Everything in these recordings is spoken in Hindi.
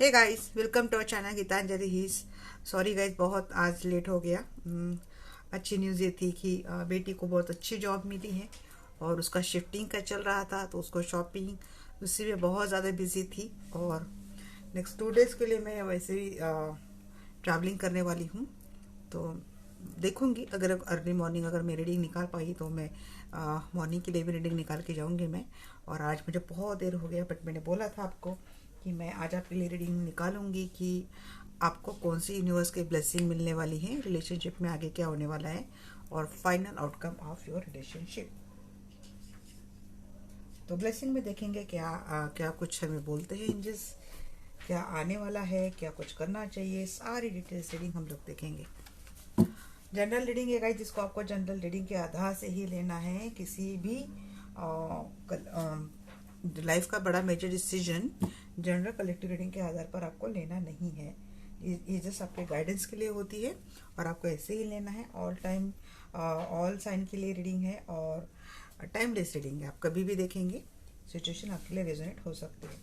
Hey guys, welcome to our channel Geetanjali हीज। सॉरी गाइस, बहुत आज लेट हो गया। अच्छी न्यूज़ ये थी कि बेटी को बहुत अच्छी जॉब मिली है और उसका शिफ्टिंग का चल रहा था, तो उसको शॉपिंग उसी में बहुत ज़्यादा बिजी थी। और नेक्स्ट 2 डेज़ के लिए मैं वैसे ही ट्रैवलिंग करने वाली हूँ, तो देखूँगी अगर अर्ली मॉर्निंग अगर मैं रीडिंग निकाल पाई तो मैं मॉर्निंग के लिए भी रीडिंग निकाल के जाऊँगी मैं। और आज मुझे बहुत देर हो गया, बट मैंने बोला था आपको कि मैं आज आपके लिए रीडिंग निकालूंगी कि आपको कौन सी यूनिवर्स की ब्लेसिंग मिलने वाली है, रिलेशनशिप में आगे क्या होने वाला है और final outcome of your relationship. तो ब्लेसिंग में देखेंगे क्या कुछ हमें बोलते हैं एंजल्स, क्या आने वाला है, क्या कुछ करना चाहिए, सारी डिटेल्स रीडिंग हम लोग देखेंगे। जनरल रीडिंग है गाइस, जिसको आपको जनरल रीडिंग के आधार से ही लेना है। किसी भी लाइफ का बड़ा major decision general collective reading के आधार पर आपको लेना नहीं है। ये जस्ट आपके गाइडेंस के लिए होती है और आपको ऐसे ही लेना है। ऑल टाइम ऑल साइन के लिए रीडिंग है और टाइमलेस रीडिंग है। आप कभी भी देखेंगे, सिचुएशन आपके लिए रेजोनेट हो सकती है।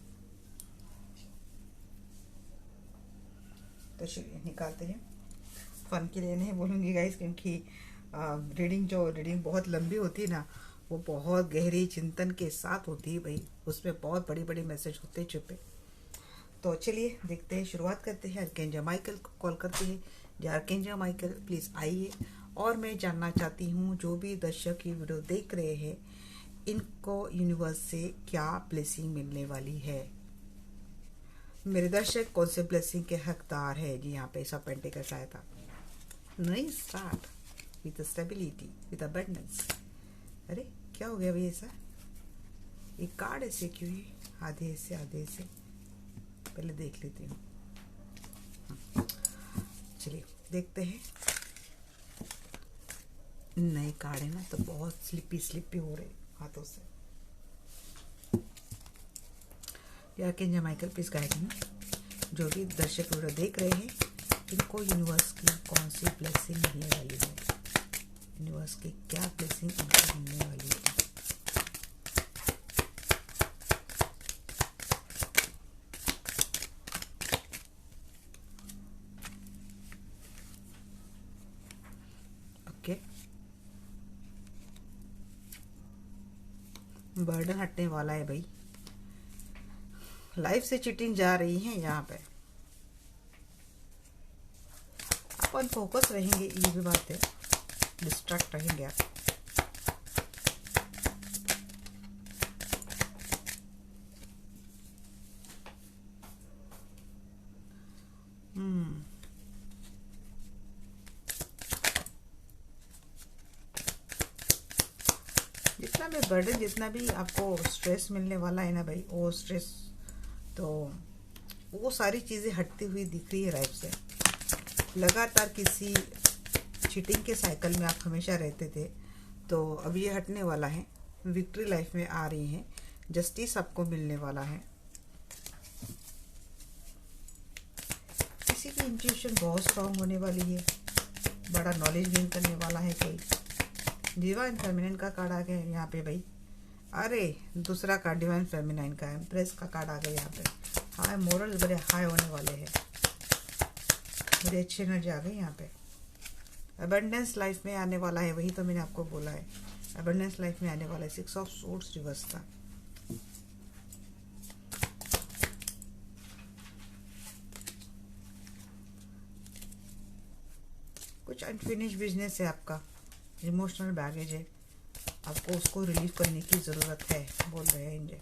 तो निकालते हैं। फन के लिए नहीं बोलूँगी गाइस, क्योंकि रीडिंग बहुत लंबी होती है ना, वो बहुत गहरी चिंतन के साथ होती है भाई, उसमें बहुत बड़ी बड़ी मैसेज होते हैं छुपे। तो चलिए देखते हैं, शुरुआत करते हैं। आर्कएंजल माइकल को कॉल करते हैं। जी आर्कएंजल माइकल, प्लीज़ आइए। और मैं जानना चाहती हूँ, जो भी दर्शक ये वीडियो देख रहे हैं, इनको यूनिवर्स से क्या ब्लेसिंग मिलने वाली है। मेरे दर्शक कौन से ब्लेसिंग के हकदार है। जी यहाँ पे सब पेंटिकल्स आया था। नहीं, start with stability with abundance. अरे क्या हो गया भाई ऐसा, ये कार्ड ऐसे क्यों है, आधे से पहले देख लेती हूँ। चलिए देखते हैं। नए कार्ड है ना, तो बहुत स्लिपी हो रहे हाथों से। या के माइकल प्लीज गाइड मी, जो भी दर्शक वीडियो देख रहे हैं, इनको यूनिवर्स की कौन सी ब्लेसिंग मिलने वाली है। यूनिवर्स की क्या ब्लेसिंग इनको मिलने वाली है। ओके, बर्डन हटने वाला है भाई। लाइफ से चीटिंग जा रही है यहाँ पे, अपन फोकस रहेंगे, ये भी बात है, डिस्ट्रैक्ट रहेंगे आप। जितना भी बर्डन, जितना भी आपको स्ट्रेस मिलने वाला है ना भाई, वो स्ट्रेस तो वो सारी चीज़ें हटती हुई दिख रही है लाइफ से। लगातार किसी चीटिंग के साइकिल में आप हमेशा रहते थे, तो अब ये हटने वाला है। विक्ट्री लाइफ में आ रही है, जस्टिस आपको मिलने वाला है। किसी की इंट्यूशन बहुत स्ट्रांग होने वाली है, बड़ा नॉलेज गेन करने वाला है कोई। डिवाइन फेमिनिन का कार्ड आ गया है यहाँ पे भाई। अरे दूसरा कार्ड डिवाइन फेमिनिन का, एम्प्रेस का कार्ड आ गया यहाँ पे। हाई मोरल बड़े हाई होने वाले हैं, बड़ी अच्छी एनर्जी आ गई यहाँ पे। अबंडेंस लाइफ में आने वाला है, वही तो मैंने आपको बोला है, अबंडेंस लाइफ में आने वाला है। 6 ऑफ सोर्ड्स रिवर्स था। कुछ अनफिनिश बिजनेस है आपका, इमोशनल बैगेज है, आपको उसको रिलीव करने की ज़रूरत है, बोल रहे हैं India.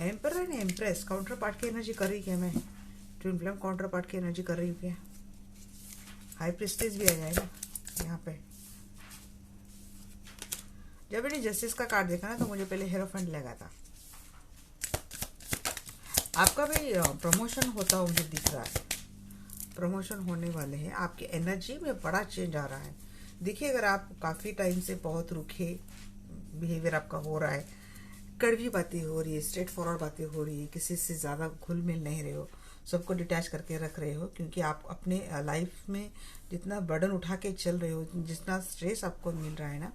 Emperor and empress counter part की एनर्जी कर रही क्या मैं, ट्विन फ्लेम काउंटर पार्ट की एनर्जी कर रही हूँ क्या। हाई प्रेस्टीज भी आ जाएगा यहाँ पे। जब मैंने जस्टिस का कार्ड देखा ना, तो मुझे पहले हेरोफेंट लगा था। आपका भी प्रमोशन होता हुआ मुझे दिख रहा है, प्रमोशन होने वाले हैं। आपकी एनर्जी में बड़ा चेंज आ रहा है। देखिए, अगर आप काफ़ी टाइम से बहुत रूखे बिहेवियर आपका हो रहा है, कड़वी बातें हो रही है, स्ट्रेट फॉरवर्ड बातें हो रही है, किसी से ज़्यादा घुल मिल नहीं रहे हो, सबको डिटैच करके रख रहे हो, क्योंकि आप अपने लाइफ में जितना बर्डन उठा के चल रहे हो, जितना स्ट्रेस आपको मिल रहा है ना,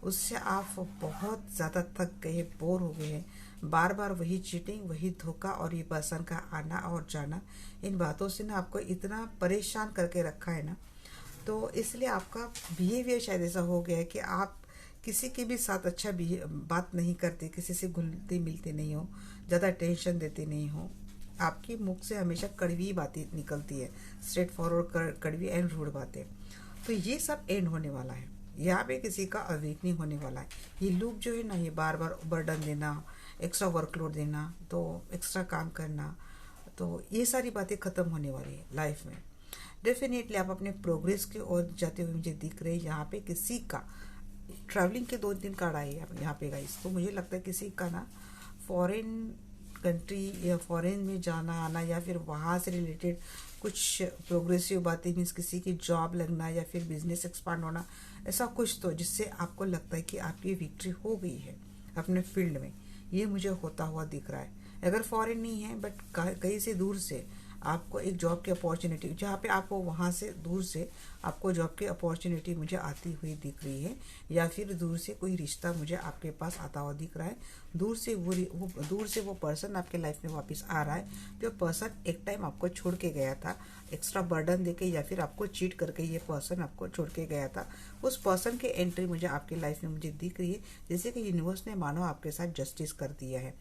उससे आप बहुत ज़्यादा थक गए, बोर हो गए हैं, बार बार वही चीटिंग, वही धोखा और ये पर्सन का आना और जाना, इन बातों से ना आपको इतना परेशान करके रखा है ना, तो इसलिए आपका बिहेवियर शायद ऐसा हो गया है कि आप किसी के भी साथ अच्छा बात नहीं करते, किसी से घुलते मिलते नहीं हो, ज़्यादा टेंशन देते नहीं हो, आपकी मुख से हमेशा कड़वी बातें निकलती है, स्ट्रेट फॉरवर्ड कड़वी एंड रूड बातें। तो ये सब एंड होने वाला है, यहाँ पे किसी का अवेकनिंग होने वाला है। ये लूप जो है ना, ये बार बार बर्डन देना, एक्स्ट्रा वर्कलोड देना, तो एक्स्ट्रा काम करना, तो ये सारी बातें ख़त्म होने वाली है लाइफ में। डेफिनेटली आप अपने प्रोग्रेस की ओर जाते हुए मुझे दिख रहे हैं। यहाँ पे किसी का ट्रैवलिंग के 2-3 कार्ड आए यहाँ पे गाइस, तो मुझे लगता है किसी का ना फॉरेन कंट्री या फॉरेन में जाना आना, या फिर वहाँ से रिलेटेड कुछ प्रोग्रेसिव बातें, मीन्स किसी की जॉब लगना या फिर बिजनेस एक्सपांड होना, ऐसा कुछ तो जिससे आपको लगता है कि आपकी विक्ट्री हो गई है अपने फील्ड में, ये मुझे होता हुआ दिख रहा है। अगर फॉरेन नहीं है बट कहीं से दूर से आपको एक जॉब की अपॉर्चुनिटी, जहाँ पे आपको वहाँ से दूर से आपको जॉब की अपॉर्चुनिटी मुझे आती हुई दिख रही है, या फिर दूर से कोई रिश्ता मुझे आपके पास आता हुआ दिख रहा है। दूर से वो पर्सन आपके लाइफ में वापस आ रहा है, जो पर्सन एक टाइम आपको छोड़ के गया था, एक्स्ट्रा बर्डन देके या फिर आपको चीट करके ये पर्सन आपको छोड़ के गया था। उस पर्सन की एंट्री मुझे आपके लाइफ में मुझे दिख रही है, जैसे कि यूनिवर्स ने मानो आपके साथ जस्टिस कर दिया है।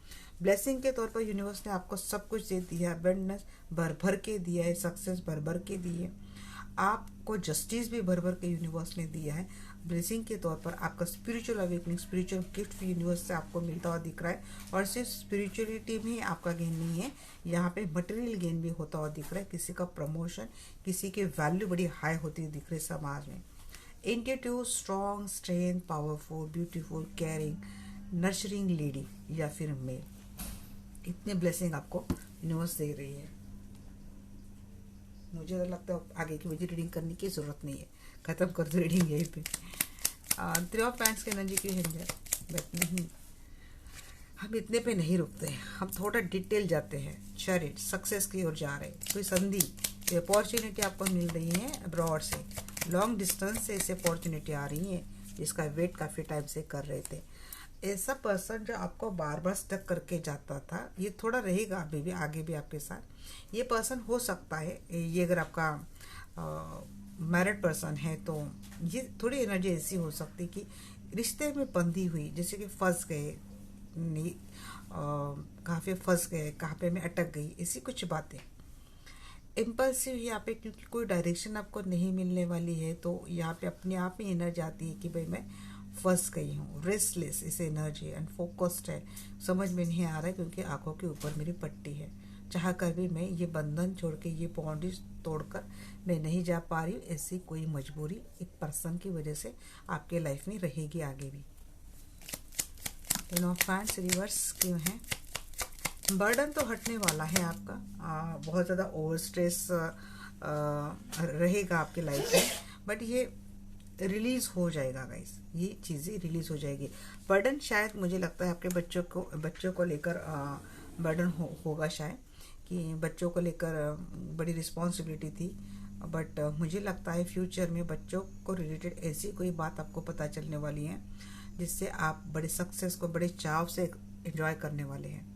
ब्लेसिंग के तौर पर यूनिवर्स ने आपको सब कुछ दे दिया है, अबंडेंस भर भर के दिया है, सक्सेस भर भर के दी है, आपको जस्टिस भी भर भर के यूनिवर्स ने दिया है। ब्लेसिंग के तौर पर आपका spiritual awakening, spiritual gift universe से आपको मिलता हुआ दिख रहा है। और सिर्फ स्पिरिचुअलिटी में आपका गेन नहीं है, यहाँ पे मटेरियल गेन भी होता हुआ दिख रहा है। किसी का प्रमोशन, किसी की वैल्यू बड़ी हाई होती हुई दिख रही है समाज में। Intuitive, strong, strength, powerful, beautiful, caring, nurturing lady या फिर मेल, इतने ब्लेसिंग आपको यूनिवर्स दे रही है। मुझे तो लगता है आगे की मुझे रीडिंग करने की ज़रूरत नहीं है, ख़त्म कर दो रीडिंग यहीं पे। 3 ऑफ पैंट्स की एनर्जी क्यों है, बट नहीं, हम इतने पे नहीं रुकते हैं, हम थोड़ा डिटेल जाते हैं। चैरिट, सक्सेस की ओर जा रहे हैं, कोई संधि, अपॉर्चुनिटी आपको मिल रही है अब्रॉड से, लॉन्ग डिस्टेंस से इसे अपॉर्चुनिटी आ रही है, जिसका वेट काफ़ी टाइम से कर रहे थे। ऐसा पर्सन जो आपको बार बार स्टक करके जाता था, ये थोड़ा रहेगा अभी भी, आगे भी आपके साथ। ये पर्सन हो सकता है, ये अगर आपका मैरिड पर्सन है तो ये थोड़ी एनर्जी ऐसी हो सकती कि रिश्ते में बंधी हुई, जैसे कि फंस गए, कहाँ पे फंस गए, कहाँ पे मैं अटक गई, ऐसी कुछ बातें। इम्पल्सिव यहाँ पे, क्योंकि कोई डायरेक्शन आपको नहीं मिलने वाली है, तो यहाँ पे अपने आप ही एनर्जी आती है कि भाई मैं फंस गई हूँ। रेस्टलेस इसे एनर्जी, अनफोकस्ड है, समझ में नहीं आ रहा है क्योंकि आंखों के ऊपर मेरी पट्टी है, चाह कर भी मैं ये बंधन छोड़ के, ये बाउंड्रीज तोड़कर मैं नहीं जा पा रही हूँ। ऐसी कोई मजबूरी एक पर्सन की वजह से आपके लाइफ में रहेगी आगे भी। टेन ऑफ पैंट्स रिवर्स क्यों है? बर्डन तो हटने वाला है आपका, बहुत ज़्यादा ओवर स्ट्रेस रहेगा आपकी लाइफ में, बट ये रिलीज हो जाएगा गाइस, ये चीज़ें रिलीज हो जाएगी। बर्डन शायद मुझे लगता है आपके बच्चों को लेकर बर्डन होगा शायद, कि बच्चों को लेकर बड़ी रिस्पॉन्सिबिलिटी थी, बट मुझे लगता है फ्यूचर में बच्चों को रिलेटेड ऐसी कोई बात आपको पता चलने वाली है जिससे आप बड़े सक्सेस को बड़े चाव से एंजॉय करने वाले हैं।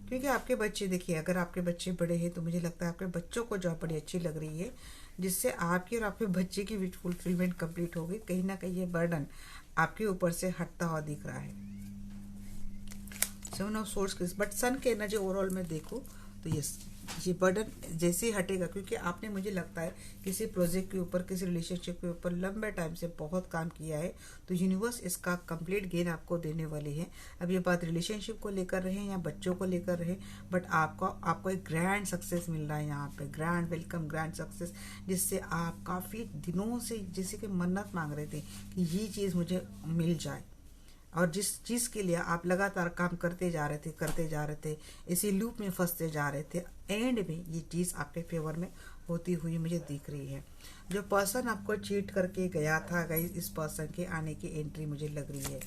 क्योंकि आपके बच्चे, देखिए अगर आपके बच्चे बड़े हैं तो मुझे लगता है आपके बच्चों को जॉब बड़ी अच्छी लग रही है, जिससे आपकी और आपके बच्चे की विश फुलफिलमेंट कंप्लीट होगी। कहीं ना कहीं ये बर्डन आपके ऊपर से हटता हुआ दिख रहा है। सेवन ऑफ सोर्स, बट सन के एनर्जी ओवरऑल में देखो तो ये बर्डन जैसे ही हटेगा, क्योंकि आपने मुझे लगता है किसी प्रोजेक्ट के ऊपर, किसी रिलेशनशिप के ऊपर लंबे टाइम से बहुत काम किया है, तो यूनिवर्स इसका कंप्लीट गेन आपको देने वाली है। अब ये बात रिलेशनशिप को लेकर रहे या बच्चों को लेकर रहे, बट आपको एक ग्रैंड सक्सेस मिल रहा है यहाँ पे, ग्रैंड वेलकम, ग्रैंड सक्सेस, जिससे आप काफ़ी दिनों से जैसे कि मन्नत मांग रहे थे कि ये चीज़ मुझे मिल जाए, और जिस चीज़ के लिए आप लगातार काम करते जा रहे थे, इसी लूप में फंसते जा रहे थे, एंड में ये चीज़ आपके फेवर में होती हुई मुझे दिख रही है। जो पर्सन आपको चीट करके गया था गाइस, इस पर्सन के आने की एंट्री मुझे लग रही है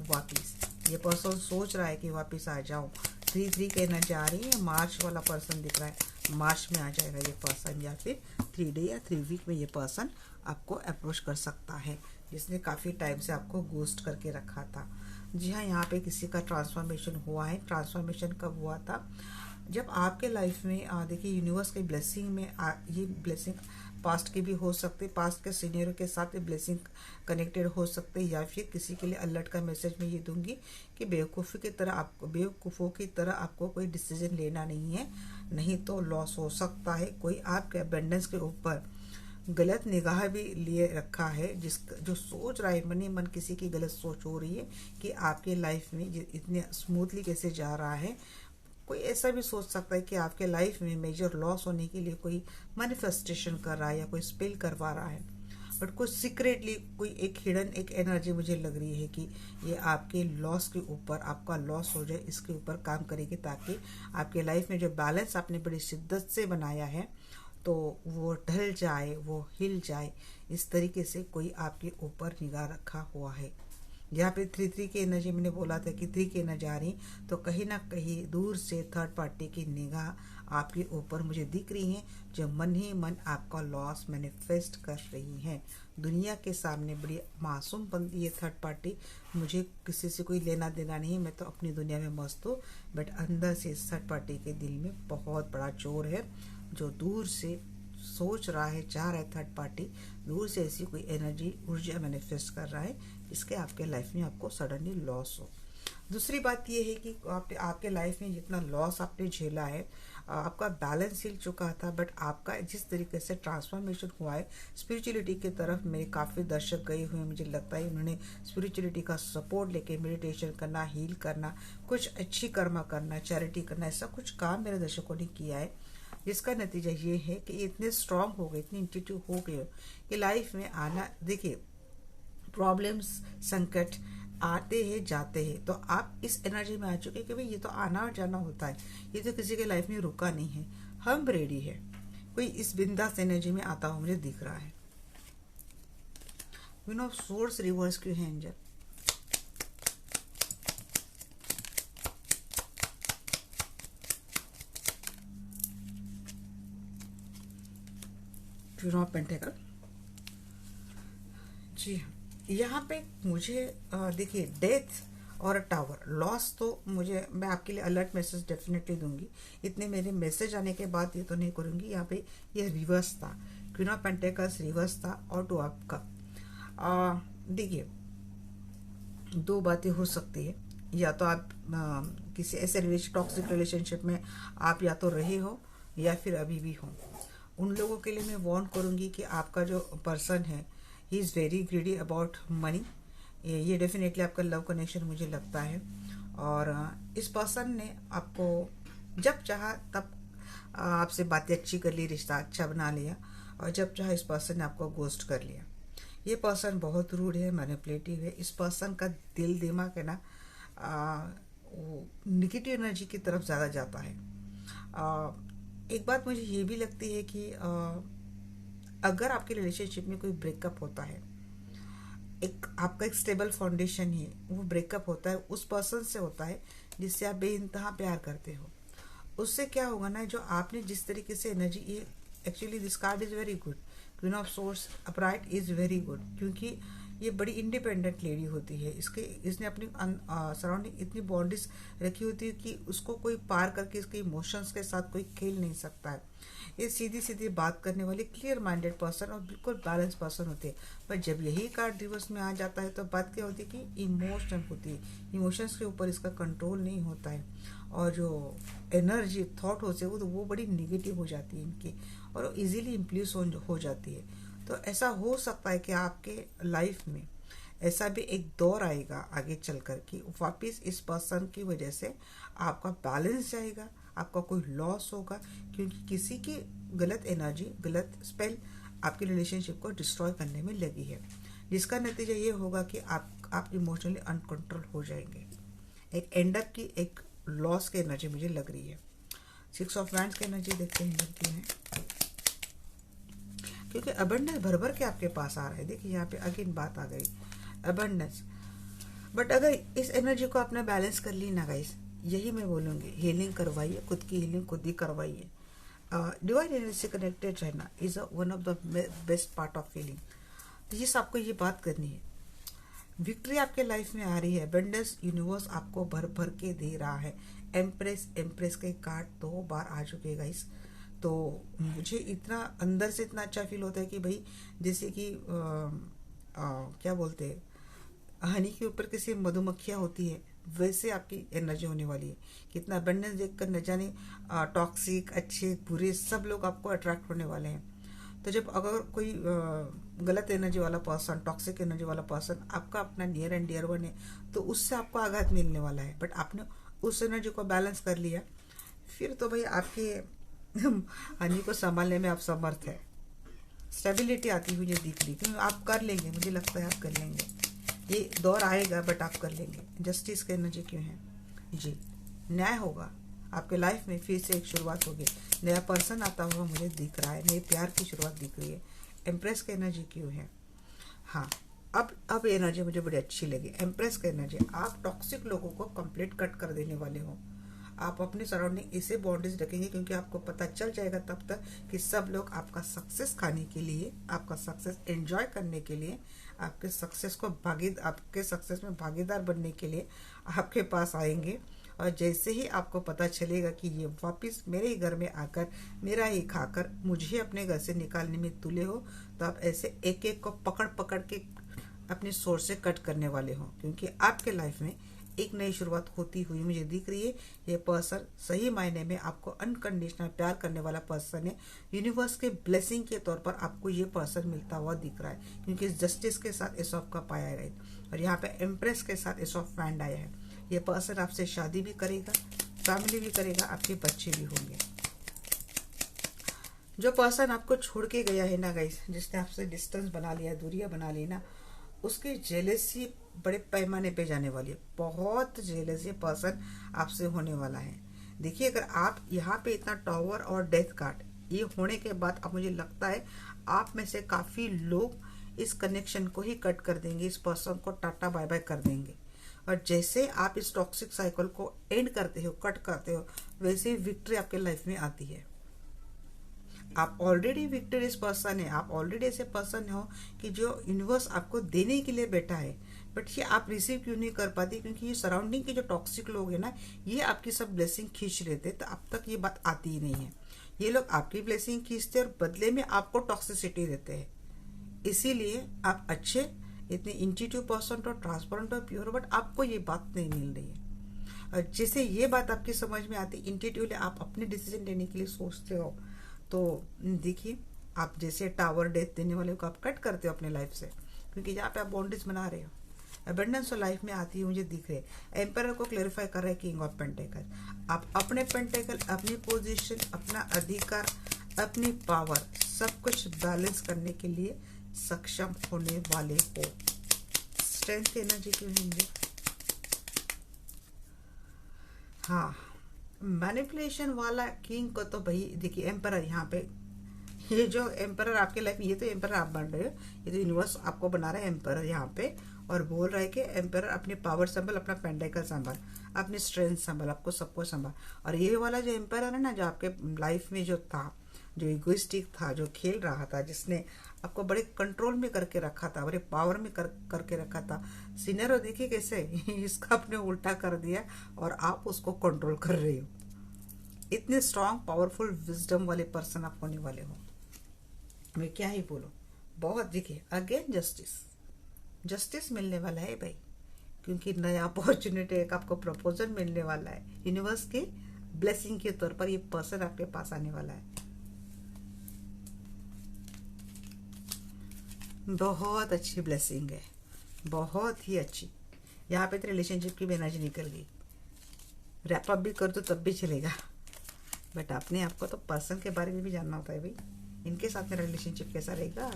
वापिस। ये पर्सन सोच रहा है कि वापस आ जाऊँ। 3-3 की एनर्जी आ रही है, मार्च वाला पर्सन दिख रहा है, मार्च में आ जाएगा ये पर्सन, या फिर 3 डे या 3 वीक में ये पर्सन आपको अप्रोच कर सकता है, जिसने काफ़ी टाइम से आपको गोस्ट करके रखा था। जी हाँ, यहाँ पे किसी का ट्रांसफॉर्मेशन हुआ है। ट्रांसफॉर्मेशन कब हुआ था? जब आपके लाइफ में देखिए यूनिवर्स के ब्लेसिंग में ये ब्लेसिंग पास्ट की भी हो सकती है, पास्ट के सीनियरों के साथ ये ब्लेसिंग कनेक्टेड हो सकते हैं, या फिर किसी के लिए अलर्ट का मैसेज मैं ये दूंगी कि बेवकूफ़ों की तरह आपको कोई डिसीजन लेना नहीं है, नहीं तो लॉस हो सकता है। कोई आपके अबेंडेंस के ऊपर गलत निगाह भी लिए रखा है, जो सोच रहा है मन ही मन, किसी की गलत सोच हो रही है कि आपके लाइफ में इतने स्मूथली कैसे जा रहा है। कोई ऐसा भी सोच सकता है कि आपके लाइफ में मेजर लॉस होने के लिए कोई मैनिफेस्टेशन कर रहा है या कोई स्पेल करवा रहा है, बट कुछ सीक्रेटली कोई एक हिडन एक एनर्जी मुझे लग रही है कि ये आपके लॉस के ऊपर, आपका लॉस हो जाए इसके ऊपर काम करेगी, ताकि आपके लाइफ में जो बैलेंस आपने बड़ी शिद्दत से बनाया है तो वो ढल जाए, वो हिल जाए। इस तरीके से कोई आपके ऊपर निगाह रखा हुआ है। यहाँ पे 3-3 की एनर्जी मैंने बोला था कि 3 की एनर्जी आ रही, तो कहीं ना कहीं दूर से थर्ड पार्टी की निगाह आपके ऊपर मुझे दिख रही है, जो मन ही मन आपका लॉस मैनिफेस्ट कर रही है। दुनिया के सामने बड़ी मासूम बनती है थर्ड पार्टी, मुझे किसी से कोई लेना देना नहीं, मैं तो अपनी दुनिया में मस्त हूँ, बट अंदर से थर्ड पार्टी के दिल में बहुत बड़ा चोर है, जो दूर से सोच रहा है, चाह रहा है थर्ड पार्टी, दूर से ऐसी कोई एनर्जी ऊर्जा मैनिफेस्ट कर रहा है इसके आपके लाइफ में आपको सडनली लॉस हो। दूसरी बात यह है कि आपके लाइफ में जितना लॉस आपने झेला है, आपका बैलेंस हिल चुका था, बट आपका जिस तरीके से ट्रांसफॉर्मेशन हुआ है स्पिरिचुअलिटी की तरफ, मेरे काफ़ी दर्शक गए हुए हैं, मुझे लगता है उन्होंने स्पिरिचुअलिटी का सपोर्ट लेके मेडिटेशन करना, हील करना, कुछ अच्छी कर्मा करना, चैरिटी करना, ऐसा कुछ काम मेरे दर्शकों ने किया है, जिसका नतीजा ये है कि इतने स्ट्रांग हो गए, इतने इंट्यूटिव हो गए कि लाइफ में आना, देखिए प्रॉब्लम्स, संकट आते हैं जाते हैं, तो आप इस एनर्जी में आ चुके कि भाई ये तो आना और जाना होता है, ये तो किसी के लाइफ में रुका नहीं है, हम रेडी है। कोई इस बिंदास एनर्जी में आता हुआ मुझे दिख रहा है। क्वीन ऑफ सोर्स रिवर्स क्यों है एंजल? Queen of pentacle. जी हाँ, यहाँ पे मुझे देखिए डेथ और टावर लॉस, तो मैं आपके लिए अलर्ट मैसेज डेफिनेटली दूंगी, इतने मेरे मैसेज आने के बाद ये तो नहीं करूँगी। यहाँ पे ये रिवर्स था, क्वीन ऑफ पेंटेकल्स रिवर्स था और टू ऑफ कप। देखिए दो बातें हो सकती है, या तो आप किसी ऐसे टॉक्सिक रिलेशनशिप में आप या तो रहे हो या फिर अभी भी हो। उन लोगों के लिए मैं वार्न करूँगी कि आपका जो पर्सन है he is very greedy about money, ये डेफिनेटली आपका लव कनेक्शन मुझे लगता है। और इस पर्सन ने आपको जब चाहा तब आपसे बातें अच्छी कर ली, रिश्ता अच्छा बना लिया, और जब चाहा इस पर्सन ने आपको गोस्ट कर लिया। ये पर्सन बहुत रूड है, मैनिपुलेटिव है, इस पर्सन का दिल दिमाग है ना वो निगेटिव एनर्जी की तरफ ज़्यादा जाता है। एक बात मुझे ये भी लगती है कि अगर आपके रिलेशनशिप में कोई ब्रेकअप होता है, आपका एक स्टेबल फाउंडेशन है, वो ब्रेकअप होता है उस पर्सन से होता है जिससे आप बेइंतहा प्यार करते हो। उससे क्या होगा ना, जो आपने जिस तरीके से एनर्जी, ये actually this card is very good, queen of source upright is very good, क्योंकि ये बड़ी इंडिपेंडेंट लेडी होती है, इसने अपनी सराउंडिंग इतनी बाउंड्रीज रखी होती है कि उसको कोई पार करके इसके इमोशंस के साथ कोई खेल नहीं सकता है। ये सीधी सीधी बात करने वाली क्लियर माइंडेड पर्सन और बिल्कुल बैलेंस पर्सन होते हैं। पर जब यही कार्ड रिवर्स में आ जाता है तो बात क्या होती है कि इमोशनल होती है, इमोशंस के ऊपर इसका कंट्रोल नहीं होता है, और जो एनर्जी थॉट होते हैं वो बड़ी निगेटिव हो जाती है इनकी, और इजीली इम्प्लीस हो जाती है। तो ऐसा हो सकता है कि आपके लाइफ में ऐसा भी एक दौर आएगा आगे चल कर कि वापस इस पर्सन की वजह से आपका बैलेंस जाएगा, आपका कोई लॉस होगा, क्योंकि किसी की गलत एनर्जी, गलत स्पेल आपके रिलेशनशिप को डिस्ट्रॉय करने में लगी है, जिसका नतीजा ये होगा कि आप इमोशनली अनकंट्रोल हो जाएंगे। एक एंड अप की, एक लॉस की एनर्जी मुझे लग रही है। 6 ऑफ वैंड्स की एनर्जी देखते हैं की है, क्योंकि अबंडेंस भर भर के आपके पास आ रहा है। देखिए यहाँ पे अगेन बात आ गई अबंडेंस, बट अगर इस एनर्जी को आपने बैलेंस कर ली ना गाइस, यही मैं बोलूँगी, हीलिंग करवाइए, खुद की हीलिंग खुद ही करवाइए। डिवाइन एनर्जी से कनेक्टेड रहना is one of the best part of healing. तो ये आपको ये बात करनी है, विक्ट्री आपके लाइफ में आ रही है, एबंडेंस यूनिवर्स आपको भर भर के दे रहा है। एम्प्रेस के कार्ड 2 बार आ चुके हैं गाइस। तो मुझे इतना अंदर से इतना अच्छा फील होता है कि भाई जैसे कि क्या बोलते हैं, हनी के ऊपर किसी मधुमक्खियाँ होती है, वैसे आपकी एनर्जी होने वाली है। कितना अबंडेंस देखकर न जाने टॉक्सिक अच्छे बुरे सब लोग आपको अट्रैक्ट होने वाले हैं। तो जब अगर कोई गलत एनर्जी वाला पर्सन, टॉक्सिक एनर्जी वाला पर्सन आपका अपना नियर एंड डियर वन है, तो उससे आपको आघात मिलने वाला है। बट आपने उस एनर्जी को बैलेंस कर लिया, फिर तो भाई आपके हनी को संभालने में आप समर्थ है। स्टेबिलिटी आती हुई मुझे दिख रही, क्योंकि आप कर लेंगे, मुझे लगता है आप कर लेंगे। ये दौर आएगा बट आप कर लेंगे। जस्टिस की एनर्जी क्यों है जी, न्याय होगा आपके लाइफ में, फिर से एक शुरुआत होगी, नया पर्सन आता हुआ मुझे दिख रहा है, नए प्यार की शुरुआत दिख रही है। एम्प्रेस की एनर्जी क्यों है, हाँ अब एनर्जी मुझे बड़ी अच्छी लगी। एम्प्रेस की एनर्जी, आप टॉक्सिक लोगों को कंप्लीट कट कर देने वाले हो। आप अपने सराउंडिंग ऐसे बाउंड्रीज रखेंगे, क्योंकि आपको पता चल जाएगा तब तक कि सब लोग आपका सक्सेस खाने के लिए, आपका सक्सेस एंजॉय करने के लिए, आपके सक्सेस में भागीदार बनने के लिए आपके पास आएंगे। और जैसे ही आपको पता चलेगा कि ये वापस मेरे ही घर में आकर मेरा ही खाकर मुझे अपने घर से निकालने में तुले हो, तो आप ऐसे एक एक को पकड़ पकड़ के अपनी सोर्स से कट करने वाले हो। क्योंकि आपके लाइफ में एक नई शुरुआत होती हुई मुझे दिख रही है। ये पर्सन सही मायने में आपको अनकंडीशनल प्यार करने वाला पर्सन है। यूनिवर्स के ब्लेसिंग के तौर पर आपको ये पर्सन मिलता हुआ दिख रहा है, क्योंकि जस्टिस के साथ एस ऑफ कप आया है और यहाँ पे एम्प्रेस के साथ एस ऑफ वैंड आया है। ये पर्सन आपसे शादी भी करेगा, फैमिली भी करेगा, आपके बच्चे भी होंगे। जो पर्सन आपको छोड़ के गया है ना गाइस, जिसने आपसे डिस्टेंस बना लिया, दूरियां बना ली ना, उसकी जेलेसी बड़े पैमाने पे जाने वाली है। बहुत जेलेसी पर्सन आपसे होने वाला है। देखिए, अगर आप यहाँ पे इतना टावर और डेथ कार्ड ये होने के बाद अब मुझे लगता है आप में से काफ़ी लोग इस कनेक्शन को ही कट कर देंगे, इस पर्सन को टाटा बाय बाय कर देंगे। और जैसे आप इस टॉक्सिक साइकिल को एंड करते हो, कट करते हो, वैसे ही विक्ट्री आपके लाइफ में आती है। आप ऑलरेडी विक्टोरियस पर्सन है, आप ऑलरेडी ऐसे पर्सन हो कि जो यूनिवर्स आपको देने के लिए बैठा है, बट ये आप रिसीव क्यों नहीं कर पाती, क्योंकि ये सराउंडिंग के जो टॉक्सिक लोग हैं ना, ये आपकी सब ब्लेसिंग खींच लेते, तो अब तक ये बात आती ही नहीं है। ये लोग आपकी ब्लेसिंग खींचते और बदले में आपको टॉक्सिसिटी देते हैं। इसीलिए आप अच्छे इतने इंट्यूटिव पर्सन हो, ट्रांसपेरेंट और प्योर, बट आपको ये बात नहीं मिल रही है। और जैसे ये बात आपकी समझ में आती, इंट्यूटिवली आप अपने डिसीजन लेने के लिए सोचते हो, तो देखिए, आप जैसे टावर डेथ देने वाले को आप कट करते हो अपने लाइफ से, क्योंकि यहाँ पे आप बाउंड्रीज बना रहे हो। एबंडेंस लाइफ में आती है मुझे दिख रहे। एम्पायर को क्लेरिफाई कर रहा है किंग ऑफ पेंटेकल। आप अपने पेंटेकल, अपनी पोजीशन, अपना अधिकार, अपनी पावर, सब कुछ बैलेंस करने के लिए सक्षम होने वाले हो। स्ट्रेंथ एनर्जी क्यों है मुझे, हाँ मैनिपुलेशन वाला किंग को तो भाई देखिए, एम्परर यहाँ पे, ये जो एम्परर आपके लाइफ में, ये तो एम्परर आप बन रहे हो, ये तो यूनिवर्स आपको बना रहा है एम्परर यहाँ पे, और बोल रहा है कि एम्परर अपनी पावर संभाल, अपना पेंडेकल संभाल, अपनी स्ट्रेंथ संभाल, आपको सबको संभाल। और ये वाला जो एम्परर है ना, जो आपके लाइफ में जो था, जो इगोइस्टिक था, जो खेल रहा था, जिसने आपको बड़े कंट्रोल में करके रखा था, बड़े पावर में करके रखा था, सीनियर देखिए कैसे इसका आपने उल्टा कर दिया और आप उसको कंट्रोल कर रहे हो। इतने स्ट्रांग पावरफुल विजडम वाले पर्सन आप होने वाले हो, मैं क्या ही बोलूं। बहुत देखिए, अगेन जस्टिस मिलने वाला है भाई, क्योंकि नया अपॉर्चुनिटी, एक आपको प्रपोजल मिलने वाला है यूनिवर्स के ब्लेसिंग के तौर पर। ये पर्सन आपके पास आने वाला है, बहुत अच्छी ब्लेसिंग है, बहुत ही अच्छी। यहाँ पे तो रिलेशनशिप की भी एनर्जी निकल गई, रैप अप भी कर दो तब भी चलेगा, बट अपने आपको तो पर्सन के बारे में भी जानना होता है भाई, इनके साथ मेरा रिलेशनशिप कैसा रहेगा।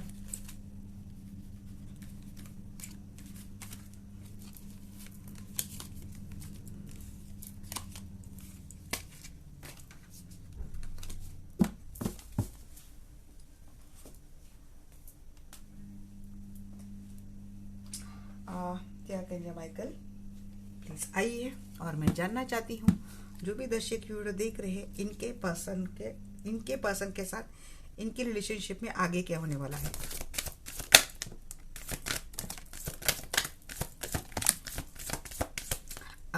क्या कहेंगे माइकल, प्लीज आइए। और मैं जानना चाहती हूँ जो भी दर्शक वीडियो देख रहे हैं, इनके पर्सन के साथ इनके रिलेशनशिप में आगे क्या होने वाला है।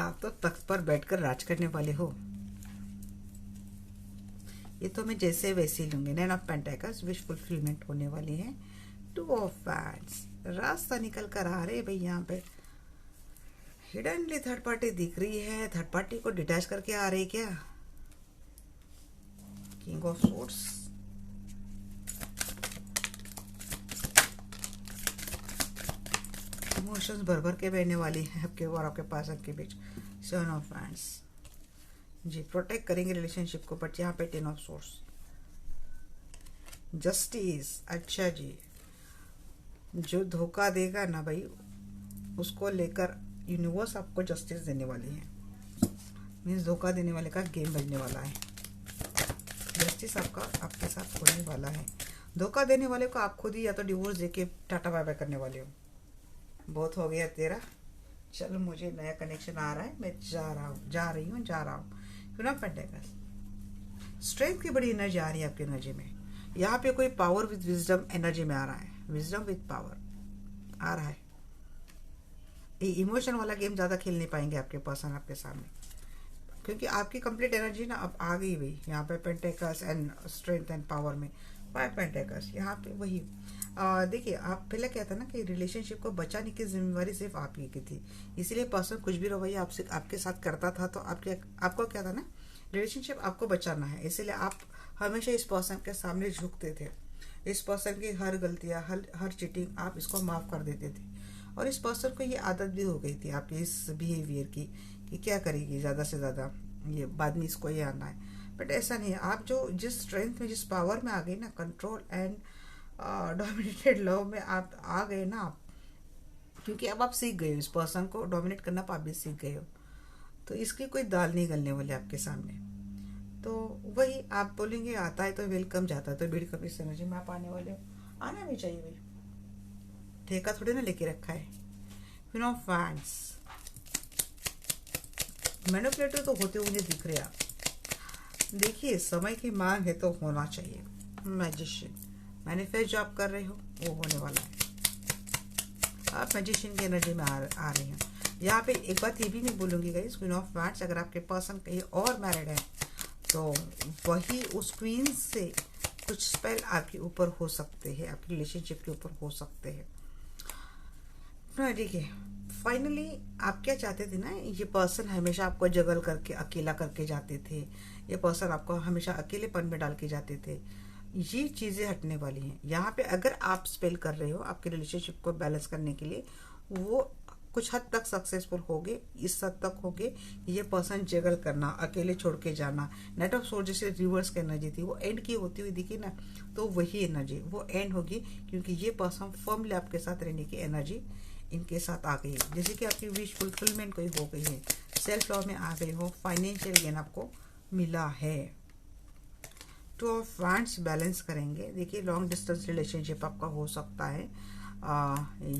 आप तो तख्त पर बैठकर राज करने वाले हो। ये तो मैं जैसे वैसे ही लूंगी। 9 ऑफ पेंटिकल्स, विश फुलफिलमेंट होने वाली है। 2 ऑफ वैंड्स, रास्ता निकल कर आ रहे भाई। यहाँ पे हिडनली थर्ड पार्टी दिख रही है। थर्ड पार्टी को डिटैच करके आ रही क्या? किंग ऑफ सोर्ड्स, इमोशंस भर भर के बहने वाली है आपके और आपके पास के बीच। 7 ऑफ वैंड्स जी, प्रोटेक्ट करेंगे रिलेशनशिप को, बट यहाँ पे 10 ऑफ सोर्ड्स, जस्टिस। अच्छा जी, जो धोखा देगा ना भाई उसको लेकर यूनिवर्स आपको जस्टिस देने वाली है। मीन्स धोखा देने वाले का गेम बजने वाला है। जस्टिस आपका आपके साथ होने वाला है। धोखा देने वाले को आप खुद ही या तो डिवोर्स देके टाटा बाय बाय करने वाले हो। बहुत हो गया तेरा, चलो मुझे नया कनेक्शन आ रहा है, मैं जा रहा हूँ, जा रही हूँ, जा रहा हूँ। क्यों ना पेंटिकल्स, स्ट्रेंथ की बड़ी एनर्जी आ रही है आपकी एनर्जी में। यहाँ पे कोई पावर विद विजडम एनर्जी में आ रहा है। विजडम विद पावर आ रहा है। ये इमोशन वाला गेम ज़्यादा खेल नहीं पाएंगे आपके पर्सन आपके सामने, क्योंकि आपकी कंप्लीट एनर्जी ना अब आ गई भाई। यहाँ पे pentacles and strength and power में 5 पेंटिकल्स। यहाँ पे वही देखिए, आप पहले क्या था ना कि रिलेशनशिप को बचाने की जिम्मेवारी सिर्फ आप ही की थी, इसलिए पर्सन कुछ भी रवैया आपसे आपके साथ करता था तो आपको क्या था ना, रिलेशनशिप आपको बचाना है, इसलिए आप हमेशा इस पर्सन के सामने झुकते थे। इस पर्सन की हर गलतियाँ, हर चीटिंग आप इसको माफ़ कर देते थे। और इस पर्सन को ये आदत भी हो गई थी आपके इस बिहेवियर की कि क्या करेगी ज़्यादा से ज़्यादा, ये बाद में इसको ये आना है। बट ऐसा नहीं है। आप जो जिस स्ट्रेंथ में, जिस पावर में आ गए ना, कंट्रोल एंड डोमिनेटेड लव में आप आ गए ना आप, क्योंकि अब आप सीख गए हो इस पर्सन को डोमिनेट करना, आप भी सीख गए हो, तो इसकी कोई दाल नहीं गलने वाली आपके सामने। तो वही आप बोलेंगे आता है तो वेलकम, जाता है तो भीड़, कभी इस एनर्जी में आप आने वाले हो। आना भी चाहिए भाई, ठेका थोड़ी ना लेके रखा है। क्वीन ऑफ वैंड्स, मैनिपुलेटिव तो होते हुए दिख रहे आप। देखिए, समय की मांग है तो होना चाहिए। मैजिशियन, मैनिफेस्ट जो आप कर रहे हो वो होने वाला है। आप मैजिशियन की एनर्जी में आ रहे हैं। यहाँ पे एक बात ये भी मैं बोलूँगी गाइस, क्वीन ऑफ वैंड्स, अगर आपके पर्सन कहीं और मैरिड है तो वही उस क्वीन से कुछ स्पेल आपके ऊपर हो सकते हैं, आपकी रिलेशनशिप के ऊपर हो सकते हैं ना। देखिए, फाइनली आप क्या चाहते थे ना, ये पर्सन हमेशा आपको जगल करके अकेला करके जाते थे, ये पर्सन आपको हमेशा अकेलेपन में डाल के जाते थे, ये चीज़ें हटने वाली हैं। यहाँ पे अगर आप स्पेल कर रहे हो आपके रिलेशनशिप को बैलेंस करने के लिए, वो कुछ हद तक सक्सेसफुल होगे। इस हद तक होगे ये पर्सन जगल करना, अकेले छोड़ के जाना। नाइट ऑफ सोर्ड जैसे रिवर्स की एनर्जी थी वो एंड की होती हुई दिखी ना, तो वही एनर्जी वो एंड होगी, क्योंकि ये पर्सन फर्मली आपके साथ रहने की एनर्जी इनके साथ आ गई है। जैसे कि आपकी विश फुलफिलमेंट कोई हो गई है, सेल्फ लव में आ गए हो, फाइनेंशियल गेन आपको मिला है। 2 ऑफ वैंड्स बैलेंस करेंगे। देखिए, लॉन्ग डिस्टेंस रिलेशनशिप आपका हो सकता है,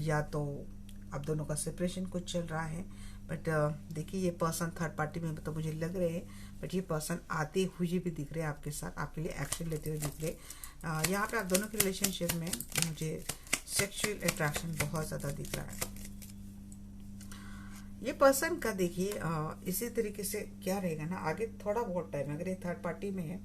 या तो आप दोनों का सेपरेशन कुछ चल रहा है, बट देखिए ये पर्सन थर्ड पार्टी में तो मुझे लग रहे हैं, बट ये पर्सन आते हुए भी दिख रहे हैं आपके साथ, आपके लिए एक्शन लेते हुए दिख रहे। यहाँ पे आप दोनों के रिलेशनशिप में मुझे सेक्सुअल अट्रैक्शन बहुत ज़्यादा दिख रहा है। ये पर्सन का देखिए इसी तरीके से क्या रहेगा ना, आगे थोड़ा बहुत टाइम अगर ये थर्ड पार्टी में है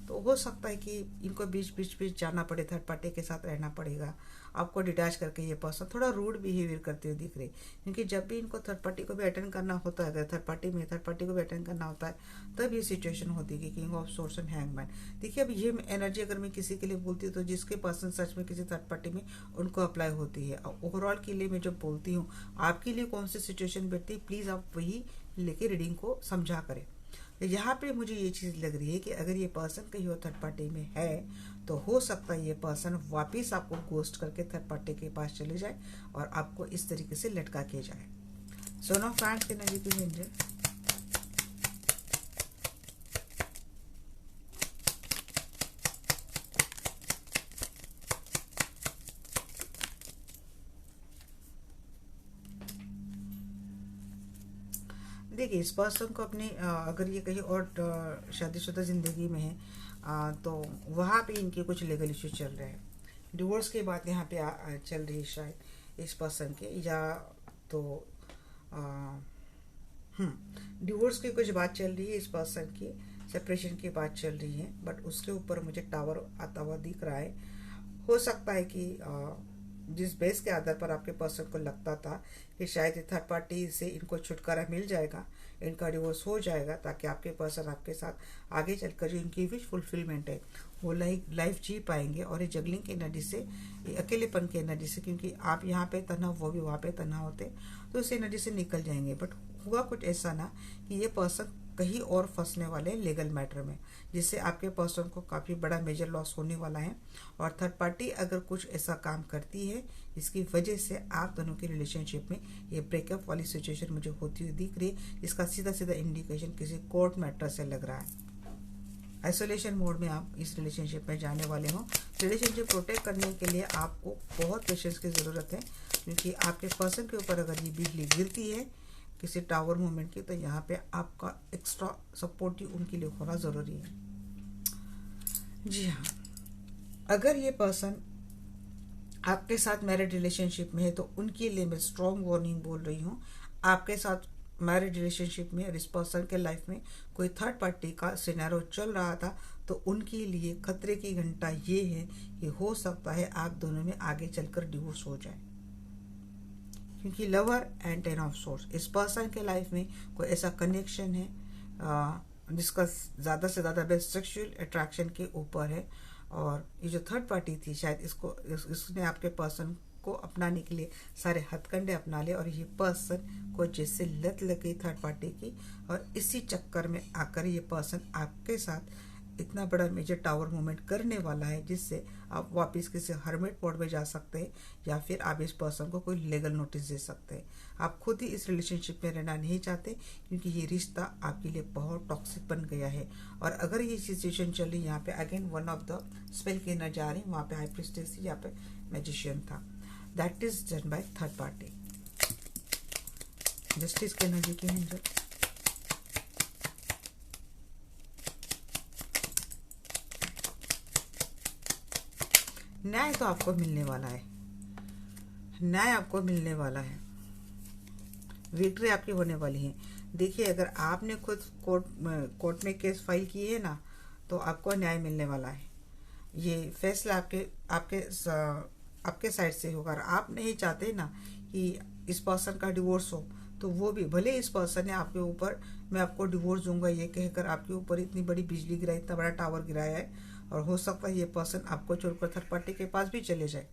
तो हो सकता है कि इनको बीच जाना पड़े, थर्ड पार्टी के साथ रहना पड़ेगा आपको डिटैच करके। ये पर्सन थोड़ा रूड बिहेवियर करते हुए दिख रहे, क्योंकि जब भी इनको थर्ड पार्टी को भी अटेंड करना होता है, अगर थर्ड पार्टी में थर्ड पार्टी को भी अटेंड करना होता है, तब ये सिचुएशन होती है कि king of swords and hangman. देखिए, अब ये एनर्जी अगर मैं किसी के लिए बोलती हूँ तो जिसके पर्सन सच में किसी थर्ड पार्टी में उनको अप्लाई होती है। ओवरऑल के लिए मैं जब बोलती हूँ आपके लिए कौन सी सिचुएशन बैठती है, प्लीज़ आप वही लेके रीडिंग को समझा करें। यहाँ पे मुझे ये चीज़ लग रही है कि अगर ये पर्सन कहीं और थर्ड पार्टी में है तो हो सकता है ये पर्सन वापस आपको गोस्ट करके थर्ड पार्टी के पास चले जाए और आपको इस तरीके से लटका के जाए। सो नो फ्रेंड्स के नेगेटिव एनर्जी, देखिए इस पर्सन को अपनी अगर ये कहीं और शादीशुदा ज़िंदगी में है तो वहाँ पे इनके कुछ लीगल इश्यू चल रहे हैं। डिवोर्स की बात यहाँ पे चल रही है शायद इस पर्सन के, या तो डिवोर्स की कुछ बात चल रही है, इस पर्सन की सेपरेशन की बात चल रही है, बट उसके ऊपर मुझे टावर आता हुआ दिख रहा है। हो सकता है कि जिस बेस के आधार पर आपके पर्सन को लगता था कि शायद थर्ड पार्टी से इनको छुटकारा मिल जाएगा, इनका डिवोर्स हो जाएगा, ताकि आपके पर्सन आपके साथ आगे चलकर जो इनकी विश फुलफिलमेंट है वो लाइफ जी पाएंगे। और ये जगलिंग की एनर्जी से, ये अकेलेपन की एनर्जी से, क्योंकि आप यहाँ पे तनाव, वो भी वहाँ पे तनाव होते, तो इस एनर्जी से निकल जाएंगे। बट हुआ कुछ ऐसा ना कि ये पर्सन कहीं और फंसने वाले हैं लीगल मैटर में, जिससे आपके पर्सन को काफ़ी बड़ा मेजर लॉस होने वाला है। और थर्ड पार्टी अगर कुछ ऐसा काम करती है जिसकी वजह से आप दोनों के रिलेशनशिप में ये ब्रेकअप वाली सिचुएशन मुझे होती हुई दिख रही है, इसका सीधा सीधा इंडिकेशन किसी कोर्ट मैटर से लग रहा है। आइसोलेशन मोड में आप इस रिलेशनशिप में जाने वाले हो। रिलेशनशिप प्रोटेक्ट करने के लिए आपको बहुत पेशेंस की ज़रूरत है, क्योंकि आपके पर्सन के ऊपर अगर ये बिजली गिरती है किसी टावर मूवमेंट की, तो यहाँ पे आपका एक्स्ट्रा सपोर्टिव उनके लिए होना ज़रूरी है। जी हाँ, अगर ये पर्सन आपके साथ मैरिड रिलेशनशिप में है तो उनके लिए मैं स्ट्रॉन्ग वार्निंग बोल रही हूँ। आपके साथ मैरिड रिलेशनशिप में इस पर्सन के लाइफ में कोई थर्ड पार्टी का सिनेरियो चल रहा था, तो उनके लिए खतरे की घंटा ये है कि हो सकता है आप दोनों में आगे चलकर डिवोर्स हो जाए, क्योंकि lover and ten of source, इस पर्सन के लाइफ में कोई ऐसा कनेक्शन है जिसका ज़्यादा से ज़्यादा बेस्ट सेक्सुअल अट्रैक्शन के ऊपर है। और ये जो थर्ड पार्टी थी, शायद इसने आपके पर्सन को अपनाने के लिए सारे हथकंडे अपना लिए, और ये पर्सन को जिससे लत लग गई थर्ड पार्टी की, और इसी चक्कर में आकर ये पर्सन आपके साथ इतना बड़ा मेजर टावर मूवमेंट करने वाला है, जिससे आप वापस किसी हर्मिट मोड में जा सकते हैं, या फिर आप इस पर्सन को कोई लीगल नोटिस दे सकते हैं। आप खुद ही इस रिलेशनशिप में रहना नहीं चाहते, क्योंकि ये रिश्ता आपके लिए बहुत टॉक्सिक बन गया है। और अगर ये सिचुएशन चली, यहाँ पे again one of the spell की एनर्जी आ रही, वहाँ पे हाई प्रीस्टेस थी, यहाँ पे मैजिशियन था, that is done by third party. Justice की एनर्जी की एंजल, न्याय तो आपको मिलने वाला है, न्याय आपको मिलने वाला है, विक्ट्री आपकी होने वाली है। देखिए, अगर आपने खुद कोर्ट में केस फाइल किए है ना, तो आपको न्याय मिलने वाला है। ये फैसला आपके आपके आपके साइड से होगा। और आप नहीं चाहते ना कि इस पर्सन का डिवोर्स हो, तो वो भी, भले इस पर्सन ने आपके ऊपर मैं आपको डिवोर्स दूंगा ये कहकर आपके ऊपर इतनी बड़ी बिजली गिराई, इतना बड़ा टावर गिराया है, और हो सकता है ये पर्सन आपको छोड़कर थर्ड पार्टी के पास भी चले जाए,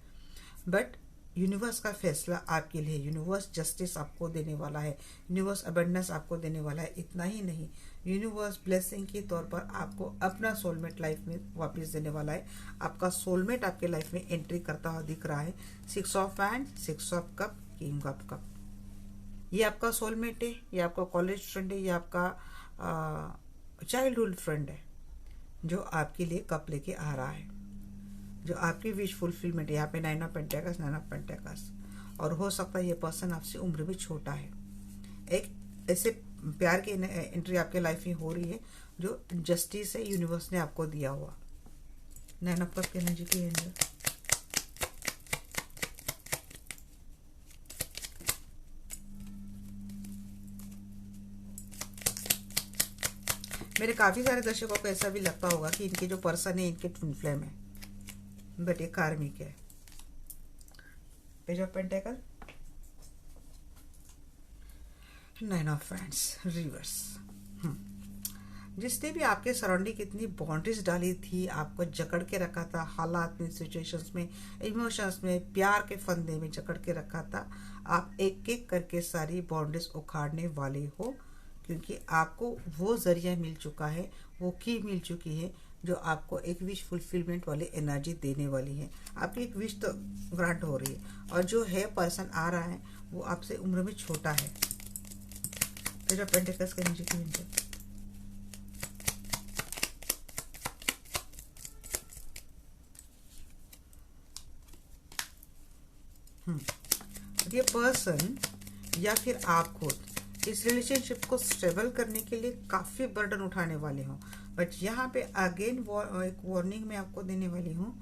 बट यूनिवर्स का फैसला आपके लिए, यूनिवर्स जस्टिस आपको देने वाला है, यूनिवर्स अबेंडेंस आपको देने वाला है। इतना ही नहीं, यूनिवर्स ब्लेसिंग के तौर पर आपको अपना सोलमेट लाइफ में वापस देने वाला है। आपका सोलमेट आपके लाइफ में एंट्री करता हुआ दिख रहा है। 6 of hand, 6 of cup, king of cup, ये आपका सोलमेट है, ये आपका कॉलेज फ्रेंड है, ये आपका चाइल्डहुड फ्रेंड है, जो आपके लिए कप लेके आ रहा है, जो आपकी विश फुलफिलमेंट। यहाँ पे 9 ऑफ पेंटेकल्स, 9 ऑफ पेंटेकल्स, और हो सकता है ये पर्सन आपसे उम्र में छोटा है। एक ऐसे प्यार की एंट्री आपके लाइफ में हो रही है जो जस्टिस है, यूनिवर्स ने आपको दिया हुआ। 9 ऑफ कप की एनर्जी की एंजल, मेरे काफी सारे दर्शकों को ऐसा भी लगता होगा कि इनके जो पर्सन है इनके ट्विन फ्लेम है, बट ये कार्मिक है। Page of pentacle, 9 of friends reverse. जिसने भी आपके सराउंडिंग इतनी बाउंड्रीज डाली थी, आपको जकड़ के रखा था, हालात में, सिचुएशंस में, इमोशंस में, प्यार के फंदे में जकड़ के रखा था, आप एक एक करके सारी बाउंड्रीज उखाड़ने वाले हो, क्योंकि आपको वो जरिया मिल चुका है, वो की मिल चुकी है, जो आपको एक विश फुलफिलमेंट वाली एनर्जी देने वाली है। आपकी एक विश तो ग्रांट हो रही है, और जो है पर्सन आ रहा है वो आपसे उम्र में छोटा है। तो पेंटिकल्स के नीचे की ये पर्सन या फिर आप खुद इस रिलेशनशिप को स्टेबल करने के लिए काफ़ी बर्डन उठाने वाले हो। बट यहाँ पे अगेन एक वार्निंग मैं आपको देने वाली हूँ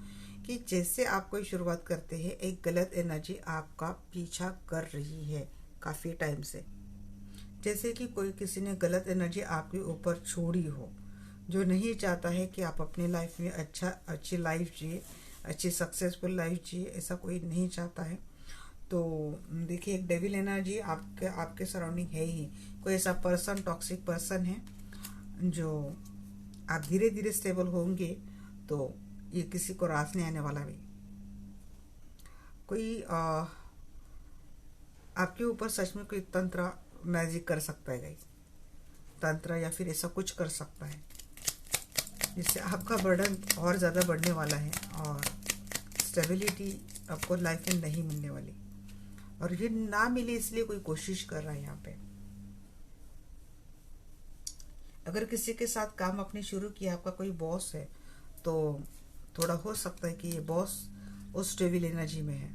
कि जैसे आप कोई शुरुआत करते हैं, एक गलत एनर्जी आपका पीछा कर रही है काफ़ी टाइम से। जैसे कि कोई किसी ने गलत एनर्जी आपके ऊपर छोड़ी हो, जो नहीं चाहता है कि आप अपनी लाइफ में अच्छी लाइफ जिए, अच्छी सक्सेसफुल लाइफ जिए, ऐसा कोई नहीं चाहता है। तो देखिए, एक डेविल एनर्जी आपके आपके सराउंडिंग है ही। कोई ऐसा पर्सन, टॉक्सिक पर्सन है, जो आप धीरे धीरे स्टेबल होंगे तो ये किसी को रास नहीं आने वाला भी। कोई आपके ऊपर सच में कोई तंत्र मैजिक कर सकता है गाइस, तंत्र या फिर ऐसा कुछ कर सकता है जिससे आपका बर्डन और ज़्यादा बढ़ने वाला है और स्टेबिलिटी आपको लाइफ में नहीं मिलने वाली। और ये ना मिले इसलिए कोई कोशिश कर रहा है यहाँ पे। अगर किसी के साथ काम आपने शुरू किया, आपका कोई बॉस है, तो थोड़ा हो सकता है कि ये बॉस उस डेविल एनर्जी में है।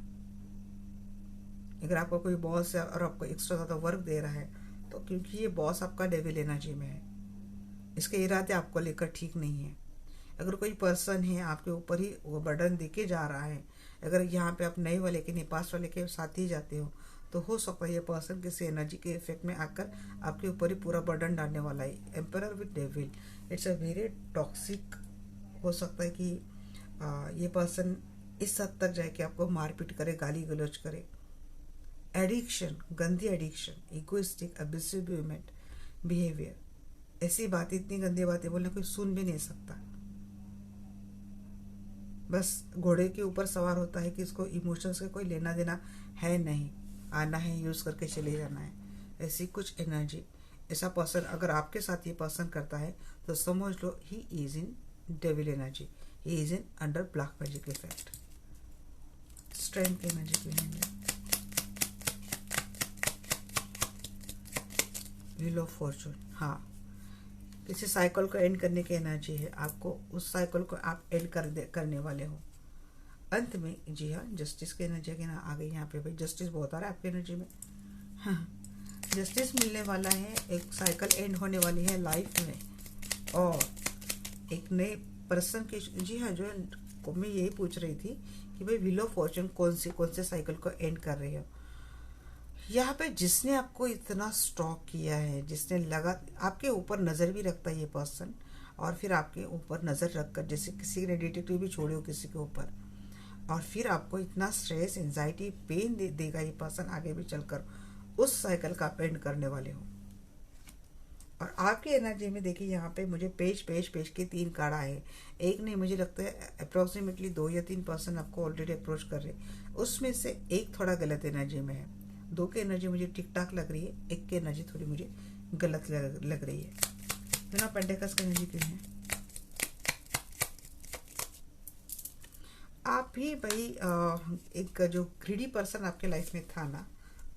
अगर आपका कोई बॉस है और आपको एक्स्ट्रा ज़्यादा वर्क दे रहा है, तो क्योंकि ये बॉस आपका डेविल एनर्जी में है, इसके इरादे आपको लेकर ठीक नहीं है। अगर कोई पर्सन है आपके ऊपर ही वो बर्डन देके जा रहा है, अगर यहाँ पे आप नए वाले के नहीं पास वाले के साथ ही जाते हो, तो हो सकता है ये पर्सन किसी एनर्जी के इफेक्ट में आकर आपके ऊपर ही पूरा बर्डन डालने वाला है। Emperor with devil, it's a very toxic. हो सकता है कि ये पर्सन इस हद तक जाए कि आपको मारपीट करे, गाली गलौज करे। एडिक्शन, गंदी एडिक्शन, इगोइस्टिक, अब्यूसिव बिहेवियर, ऐसी बात, इतनी गंदी बातें बोलने कोई सुन भी नहीं सकता। बस घोड़े के ऊपर सवार होता है कि इसको इमोशंस का कोई लेना देना है नहीं, आना है, यूज करके चले जाना है, ऐसी कुछ एनर्जी। ऐसा पर्सन अगर आपके साथ ये पर्सन करता है तो समझ लो he is in devil energy, he is in under black magic effect. Strength energy की है, व्हील ऑफ फॉर्चून। हाँ, किसी साइकिल को एंड करने की एनर्जी है आपको, उस साइकिल को आप एंड करने वाले हो अंत में। जी हाँ, जस्टिस की एनर्जी के ना आ गई यहाँ पे। भाई जस्टिस बहुत आ रहा है आपकी एनर्जी में। हाँ, जस्टिस मिलने वाला है, एक साइकिल एंड होने वाली है लाइफ में, और एक नए पर्सन की। जी हाँ, जो को मैं यही पूछ रही थी कि भाई व्हील ऑफ फॉर्चून कौन से साइकिल को एंड कर रही हो। यहाँ पे जिसने आपको इतना स्टॉक किया है, जिसने लगा आपके ऊपर नज़र भी रखता है ये पर्सन, और फिर आपके ऊपर नज़र रखकर, जैसे किसी ने डिटेक्टिव भी छोड़े हो किसी के ऊपर, और फिर आपको इतना स्ट्रेस, एंजाइटी, पेन देगा ये पर्सन आगे भी चलकर, उस साइकिल का आप एंड करने वाले हो। और आपकी एनर्जी में देखिए यहाँ पे मुझे पेज के 3 कार्ड आए। एक नहीं, मुझे लगता है अप्रोक्सीमेटली 2 या 3 पर्सन आपको ऑलरेडी अप्रोच कर रहे, उसमें से एक थोड़ा गलत एनर्जी में है। 2 की एनर्जी मुझे ठीक ठाक लग रही है, एक की एनर्जी थोड़ी मुझे गलत लग रही है। बिना पेंटिकल्स की एनर्जी क्यों है? आप भी भाई एक जो ग्रीडी पर्सन आपके लाइफ में था ना,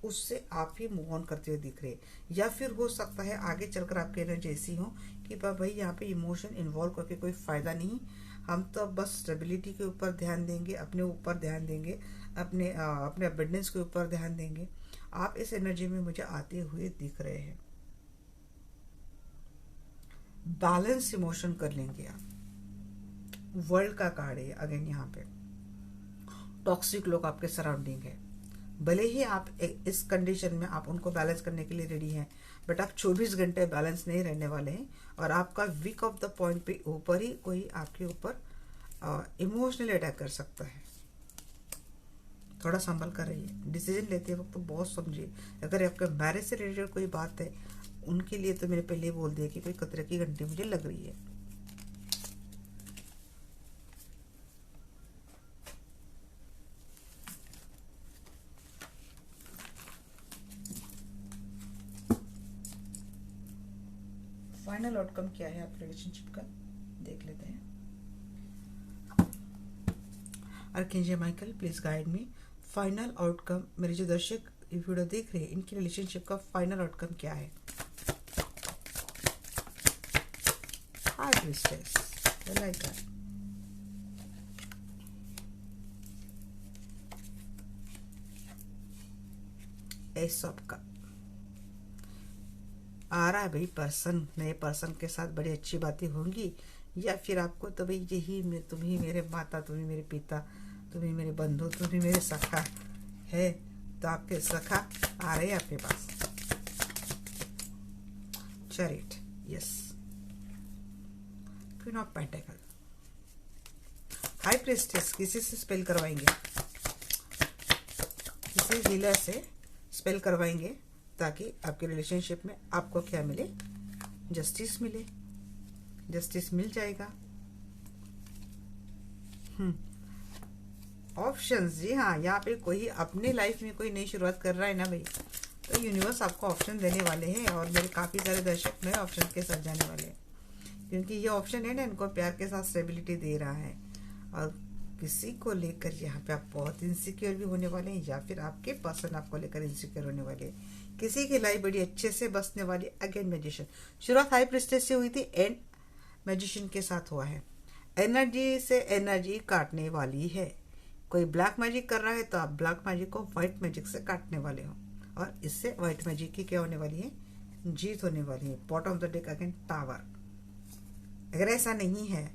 उससे आप ही मूव ऑन करते हुए दिख रहे, या फिर हो सकता है आगे चलकर आपकी एनर्जी ऐसी हो कि भाई यहाँ पे इमोशन इन्वॉल्व करके कोई फायदा नहीं, हम तो बस स्टेबिलिटी के ऊपर ध्यान देंगे, अपने ऊपर ध्यान देंगे, अपने अबंडेंस के ऊपर ध्यान देंगे। आप इस एनर्जी में मुझे आते हुए दिख रहे हैं। बैलेंस इमोशन कर लेंगे आप। वर्ल्ड का कार्ड है अगेन यहाँ पे। टॉक्सिक लोग आपके सराउंडिंग है, भले ही आप इस कंडीशन में आप उनको बैलेंस करने के लिए रेडी हैं, बट आप 24 घंटे बैलेंस नहीं रहने वाले हैं, और आपका वीक ऑफ द पॉइंट पे ऊपर ही कोई आपके ऊपर इमोशनली अटैक कर सकता है। थोड़ा संभल कर रहिए, डिसीजन लेते वक्त तो बहुत समझिए। अगर आपके मैरिज से रिलेटेड कोई बात है, उनके लिए तो मैंने पहले बोल दिया कि कोई खतरे की घंटी मुझे लग रही है। फाइनल आउटकम क्या है आपके रिलेशनशिप का, देख लेते हैं। Archangel Michael please guide me. Final outcome, मेरे जो दर्शक वीडियो देख रहे हैं, इनकी रिलेशनशिप का फाइनल आउटकम क्या है? High priestess, I like that. Ace of cup आ रहा है भाई। पर्सन, नए पर्सन के साथ बड़ी अच्छी बातें होंगी, या फिर आपको तो भाई यही, तुम ही मेरे माता, तुम ही मेरे पिता, तुम ही मेरे बंधु, तुम ही मेरे सखा है, तो आपके सखा आ रहे हैं आपके पास। Chariot, yes, queen of pentacle, high priestess, किसी से स्पेल करवाएंगे, किसी हीलर से स्पेल करवाएंगे ताकि आपके रिलेशनशिप में आपको क्या मिले, जस्टिस मिले, जस्टिस मिल जाएगा। ऑप्शंस, जी हाँ, यहाँ पे कोई अपने लाइफ में कोई नई शुरुआत कर रहा है ना भाई, तो यूनिवर्स आपको ऑप्शन देने वाले हैं और मेरे काफ़ी सारे दर्शक नए ऑप्शन के साथ जाने वाले हैं, क्योंकि ये ऑप्शन है ना, इनको प्यार के साथ स्टेबिलिटी दे रहा है और किसी को लेकर यहाँ पे आप बहुत इनसिक्योर भी होने वाले हैं या फिर आपके पर्सन आपको लेकर इनसिक्योर होने वाले हैं। किसी की लाइफ बड़ी अच्छे से बसने वाली। अगेन मैजिशियन, शुरुआत हाई प्रीस्टेस से हुई थी, एंड मैजिशियन के साथ हुआ है। एनर्जी से एनर्जी काटने वाली है। कोई ब्लैक मैजिक कर रहा है तो आप ब्लैक मैजिक को व्हाइट मैजिक से काटने वाले हो और इससे व्हाइट मैजिक की क्या होने वाली है, जीत होने वाली है। Bottom of the deck again tower. अगर ऐसा नहीं है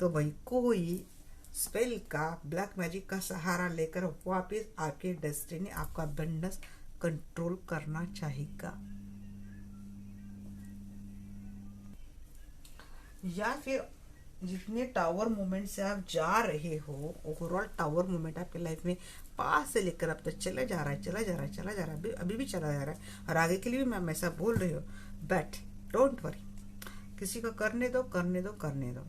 तो भाई कोई स्पेल का, ब्लैक मैजिक का सहारा लेकर वापस आपके डेस्टिनी, आपका अबंडेंस कंट्रोल करना चाहेगा, या फिर जितने टावर मूवमेंट से आप जा रहे हो, ओवरऑल टावर मूवमेंट आपके लाइफ में पास से लेकर अब तक चला जा रहा है, चला जा रहा है, चला जा रहा है, अभी भी चला जा रहा है और आगे के लिए भी मैं ऐसा बोल रही हूँ। बट डोंट वरी, किसी को करने दो, करने दो, करने दो।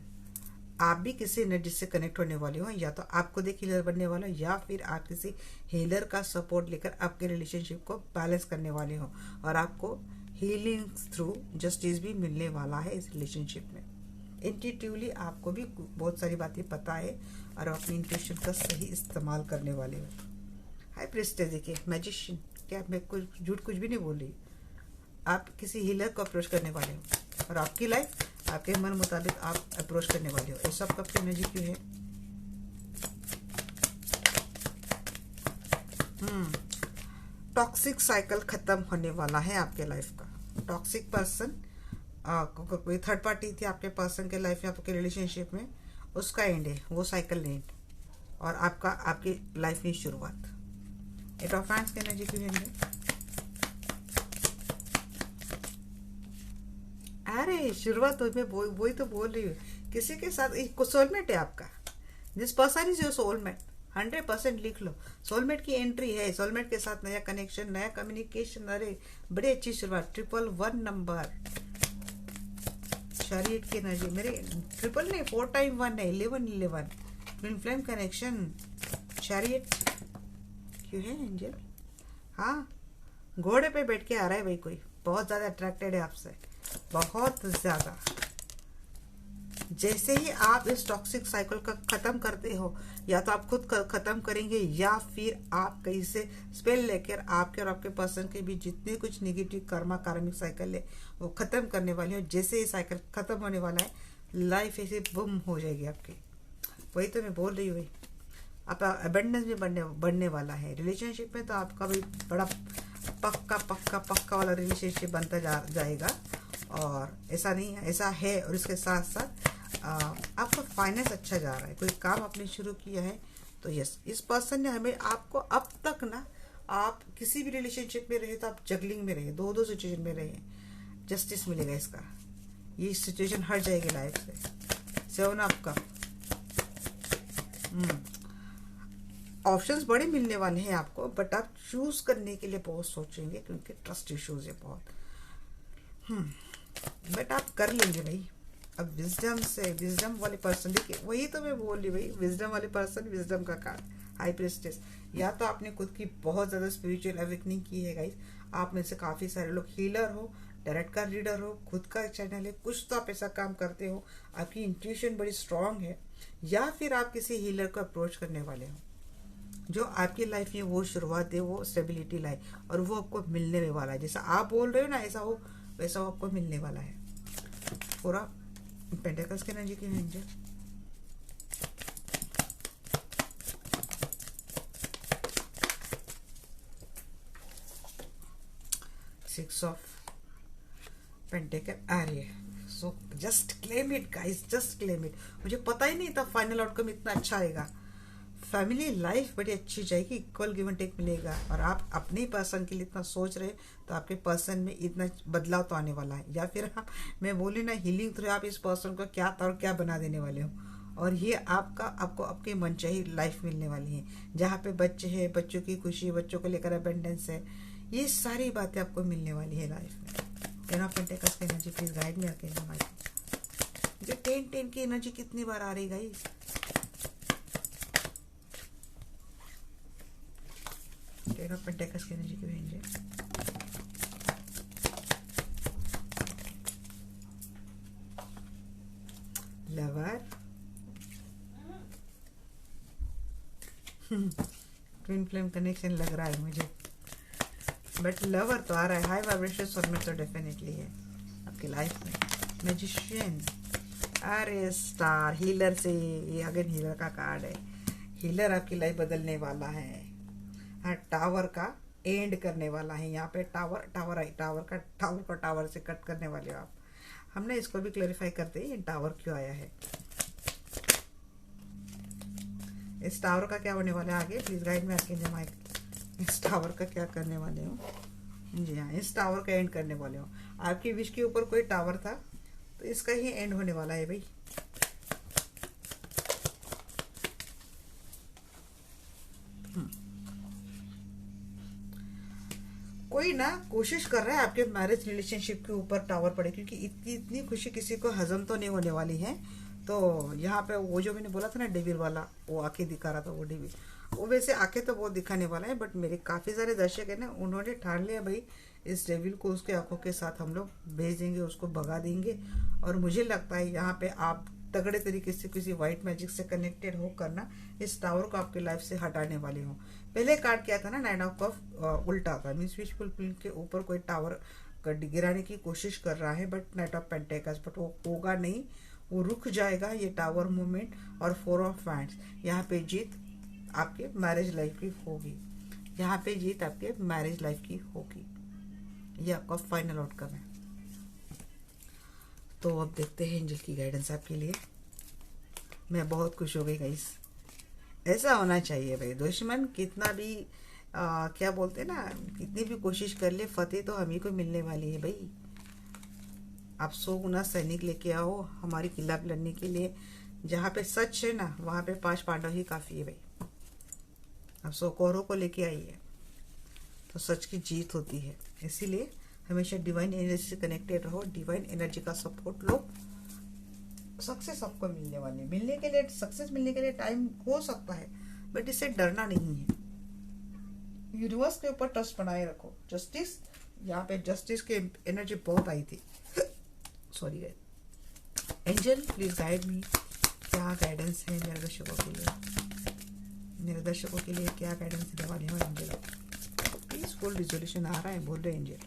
आप भी किसी एनर्जी से कनेक्ट होने वाले हो, या तो आपको देख हीलर बनने वाले हो या फिर आप किसी हीलर का सपोर्ट लेकर आपके रिलेशनशिप को बैलेंस करने वाले हो और आपको हीलिंग थ्रू जस्टिस भी मिलने वाला है इस रिलेशनशिप में। इंट्यूटिवली आपको भी बहुत सारी बातें पता है और अपनी इंट्यूशन का सही इस्तेमाल करने वाले हो। हाई प्रीस्टेस, देखिए मैजिशियन, क्या मैं कुछ झूठ कुछ भी नहीं बोल रही। आप किसी हीलर को अप्रोच करने वाले हो और आपकी लाइफ आपके मन मुताबिक आप अप्रोच करने वाले हो। ये सब कब की एनर्जी क्यों है? टॉक्सिक साइकिल खत्म होने वाला है आपके लाइफ का। टॉक्सिक पर्सन, कोई थर्ड पार्टी थी आपके पर्सन के लाइफ में, आपके रिलेशनशिप में, उसका एंड है, वो साइकिल एंड और आपका आपकी लाइफ में शुरुआत। एट ऑफ हैंड्स की एनर्जी क्यों है? अरे शुरुआत तो मैं वही तो बोल रही हूँ, किसी के साथ सोलमेट है आपका, this person is your soulmate. 100% लिख लो, सोलमेट की एंट्री है, सोलमेट के साथ नया कनेक्शन, नया कम्युनिकेशन। अरे बड़ी अच्छी शुरुआत। 111 नंबर, चैरियट की एनर्जी, मेरे ट्रिपल नहीं 4 टाइम 1 है, 11 ट्विन फ्लेम कनेक्शन। चैरियट क्यों है एंजल? हाँ, घोड़े पे बैठ के आ रहा है भाई, कोई बहुत ज्यादा अट्रैक्टेड है आपसे, बहुत ज्यादा। जैसे ही आप इस टॉक्सिक साइकिल का खत्म करते हो, या तो आप खुद खत्म करेंगे या फिर आप कहीं से स्पेल लेकर आपके और आपके पर्सन के बीच जितने कुछ नेगेटिव कर्मा कार्मिक साइकिल है वो खत्म करने वाले हो। जैसे ही साइकिल खत्म होने वाला है, लाइफ ऐसे बुम हो जाएगी आपकी। वही तो मैं बोल रही हूँ भाई, आपका अबंडेंस भी बढ़ने वाला है। रिलेशनशिप में तो आपका भाई बड़ा पक्का पक्का पक्का वाला रिलेशनशिप बनता जाएगा। और ऐसा नहीं है, ऐसा है। और इसके साथ साथ आपका फाइनेंस अच्छा जा रहा है, कोई काम आपने शुरू किया है तो यस, इस पर्सन ने हमें आपको अब तक ना, आप किसी भी रिलेशनशिप में रहे तो आप जगलिंग में रहे, दो सिचुएशन में रहे, जस्टिस मिलेगा इसका। ये सिचुएशन हट जाएगी लाइफ से। 7 ऑफ कप, ऑप्शंस बड़े मिलने वाले हैं आपको, बट आप चूज करने के लिए बहुत सोचेंगे क्योंकि ट्रस्ट इश्यूज है बहुत। बट आप कर लेंगे भाई। अब विजडम से, विजडम वाले पर्सन, देखिए वही तो मैं बोल रही भाई, विजडम वाले पर्सन, विजडम का कार्ड, हाई प्रीस्टेस। या तो आपने खुद की बहुत ज्यादा स्पिरिचुअल अवेकनिंग की है गाइस, आप में से काफी सारे लोग हीलर हो, डायरेक्ट का रीडर हो, खुद का चैनल है, कुछ तो आप ऐसा काम करते हो, आपकी इंट्यूशन बड़ी स्ट्रांग है, या फिर आप किसी हीलर को अप्रोच करने वाले हो जो आपकी लाइफ में वो शुरुआत है, वो स्टेबिलिटी लाए और वो आपको मिलने में वाला है। जैसा आप बोल रहे हो ना ऐसा हो, वैसा वो आपको मिलने वाला है। पूरा पेंटेकल्स की एनर्जी की एंजल, सिक्स ऑफ पेंटेकल आ रही है। So just claim it guys, just claim it. मुझे पता ही नहीं था फाइनल आउटकम इतना अच्छा आएगा। फैमिली लाइफ बड़ी अच्छी जाएगी, इक्वल गिव एंड टेक मिलेगा। और आप अपने पर्सन के लिए इतना सोच रहे तो आपके पर्सन में इतना बदलाव तो आने वाला है। या फिर आप, मैं बोली ना, हीलिंग थ्रू आप इस पर्सन को क्या और क्या बना देने वाले हो। और ये आपको आपकी मनचाही लाइफ मिलने वाली है, जहाँ पे बच्चे हैं, बच्चों की खुशी, बच्चों को लेकर अबेंडेंस है, ये सारी बातें आपको मिलने वाली है लाइफ में। टेन ऑफ पेंटिकल्स की एनर्जी प्लीज गाइड में आके हमारी जो 10 की एनर्जी कितनी बार आ रही गाइस। टेन ऑफ पेंटिकल्स की एनर्जी की रेंज है। लवर, ट्विन फ्लेम कनेक्शन लग रहा है मुझे, बट लवर तो आ रहा है। हाई वाइब्रेशन सोलमेट तो डेफिनेटली है आपकी लाइफ में। मैजिशियन, अरे स्टार, हीलर से, ये अगेन हीलर का कार्ड है। हीलर आपकी लाइफ बदलने वाला है। हाँ, टावर का एंड करने वाला है। यहाँ पे टावर से कट करने वाले हो आप। हमने इसको भी क्लैरिफाई करते हैं, ये टावर क्यों आया है, इस टावर का क्या होने वाला है आगे। प्लीज गाइड में आके माइक, इस टावर का क्या करने वाले हो। जी हाँ, इस टावर का एंड करने वाले हो। आपकी विश के ऊपर कोई टावर था तो इसका ही एंड होने वाला है भाई। कोई ना कोशिश कर रहा है आपके मैरिज रिलेशनशिप के ऊपर टावर पड़े, क्योंकि इतनी खुशी किसी को हजम तो नहीं होने वाली है। तो यहाँ पे वो जो मैंने बोला था ना डेविल वाला, वो आंखें दिखा रहा था, वो डेविल, वो वैसे आंखें तो बहुत दिखाने वाला है, बट मेरे काफ़ी सारे दर्शक है ना, उन्होंने ठान लिया भाई इस डेविल को उसके आंखों के साथ हम लोग भेज देंगे, उसको भगा देंगे। और मुझे लगता है यहाँ पे आप तगड़े तरीके से किसी व्हाइट मैजिक से कनेक्टेड होकर ना इस टावर को आपके लाइफ से हटाने वाले हो। पहले कार्ड क्या था ना, 9 ऑफ कप उल्टा था, मीन्स विशफुल के ऊपर कोई टावर गिराने की कोशिश कर रहा है, बट 9 ऑफ पेंटिकल्स, बट वो होगा नहीं, वो रुक जाएगा ये टावर मूवमेंट। और 4 ऑफ वैंड्स, यहाँ पे जीत आपके मैरिज लाइफ की होगी। यहाँ पे जीत आपके मैरिज लाइफ की होगी, ये आपका फाइनल आउटकम है। तो अब देखते हैं एंजल की गाइडेंस आपके लिए। मैं बहुत खुश हो गई गाइस, ऐसा होना चाहिए भाई। दुश्मन कितना भी क्या बोलते ना, कितनी भी कोशिश कर ले, फतेह तो हम ही को मिलने वाली है भाई। आप 100 गुना सैनिक लेके आओ हमारे खिलाफ लड़ने के लिए। जहाँ पे सच है ना, वहाँ पे 5 पांडव ही काफ़ी है भाई। आप 100 कौरवों को लेके आइए तो सच की जीत होती है। इसीलिए हमेशा डिवाइन एनर्जी से कनेक्टेड रहो, डिवाइन एनर्जी का सपोर्ट लो। सक्सेस आपको मिलने वाली, मिलने के लिए, सक्सेस मिलने के लिए टाइम हो सकता है, बट इससे डरना नहीं है। यूनिवर्स के ऊपर ट्रस्ट बनाए रखो। जस्टिस, यहाँ पे जस्टिस की एनर्जी बहुत आई थी। Sorry angel please guide me, क्या गाइडेंस है मेरे दर्शकों के लिए, मेरे दर्शकों के लिए क्या गाइडेंस देने वाली है एंजल। पीसफुल रिजोल्यूशन आ रहा है, बोल रहे angel,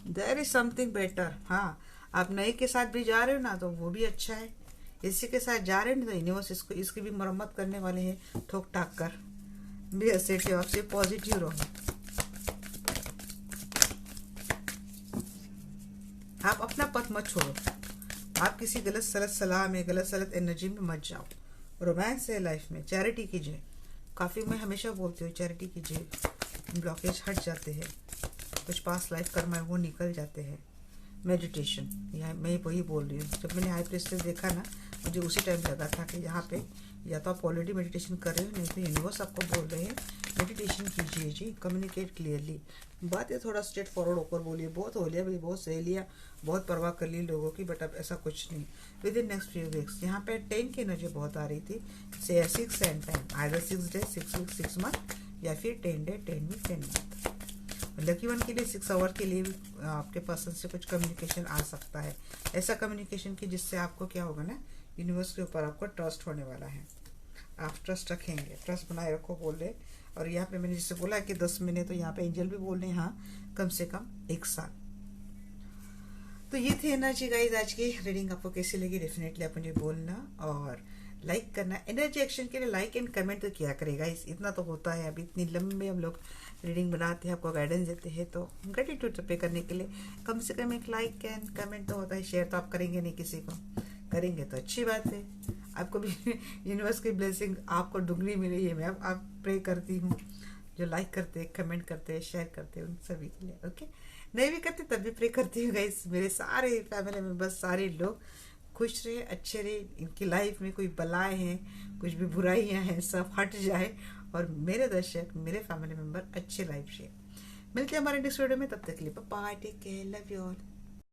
there is something better. हाँ, आप नए के साथ भी जा रहे हो ना, तो वो भी अच्छा है। इसी के साथ जा रहे हो ना, तो यूनिवर्स इसको, इसकी भी मरम्मत करने वाले हैं ठोक टाक कर। भी असर्टिव, आपसे पॉजिटिव रहो। आप अपना पथ मत छोड़ो, आप किसी गलत सलत सलाह में, गलत सलत एनर्जी में मत जाओ। रोमांस है लाइफ में, चैरिटी कीजिए। काफ़ी मैं हमेशा बोलती हूँ चैरिटी कीजिए, ब्लॉकेज हट जाते हैं, कुछ पास लाइफ कर्म है वो निकल जाते हैं। मेडिटेशन, यहाँ मैं वही बोल रही हूँ। जब मैंने हाई प्रेस्टेस देखा ना, मुझे उसी टाइम लगा था कि यहाँ पे या तो आप ऑलरेडी मेडिटेशन कर रहे हो, नहीं तो यूनिवर्स आपको बोल रहे हैं मेडिटेशन कीजिए जी, कम्युनिकेट क्लियरली। बातें थोड़ा स्ट्रेट फॉरवर्ड होकर बोलिए। बहुत हो लिया भाई, बहुत सह लिया, बहुत परवाह कर ली लोगों की, बट अब ऐसा कुछ नहीं। With in next few weeks यहाँ पे 10 की एनर्जी बहुत आ रही थी, 6 and 10, either 6 day, 6 week, 6 month, या फिर 10 day, 10 week, 10 month. Lucky one के लिए 6 आवर के लिए भी आपके पर्सन से कुछ कम्युनिकेशन आ सकता है। ऐसा कम्युनिकेशन की जिससे आपको क्या होगा ना, यूनिवर्स के ऊपर आपको ट्रस्ट होने वाला है। आप ट्रस्ट रखेंगे, ट्रस्ट बनाए रखो बोल रहे। और यहाँ पे मैंने जिससे बोला कि 10 महीने, तो यहाँ पे एंजल भी बोल रहे हैं हाँ, कम से कम 1 साल। तो ये थी एनर्जी गाइज आज की रीडिंग। आपको कैसी लगी डेफिनेटली आप मुझे बोलना और लाइक करना। एनर्जी एक्शन के लिए लाइक एंड कमेंट तो किया करेगा, इतना तो होता है। अभी इतनी लंबे हम लोग रीडिंग बनाते हैं, आपको गाइडेंस देते हैं, तो ग्रेटिट्यूड पे करने के लिए कम से कम एक लाइक एंड कमेंट तो होता है। शेयर तो आप करेंगे नहीं किसी को, करेंगे तो अच्छी बात है। आपको भी यूनिवर्स की ब्लेसिंग आपको दुगनी मिले, ये मैं आप प्रे करती हूँ। जो लाइक करते हैं, कमेंट करते हैं, शेयर करते हैं, उन सभी के लिए। ओके, नहीं भी करते तब भी प्रे करती हूँ गाइस। मेरे सारे फैमिली मेंबर्स, सारे लोग खुश रहे, अच्छे रहे, इनकी लाइफ में कोई बलाएं हैं, कुछ भी बुराइयां हैं, सब हट जाए और मेरे दर्शक, मेरे फैमिली मेंबर अच्छे लाइफ से। मिलते हैं हमारे नेक्स्ट वीडियो में, तब तक के लिए bye, take care, love you all.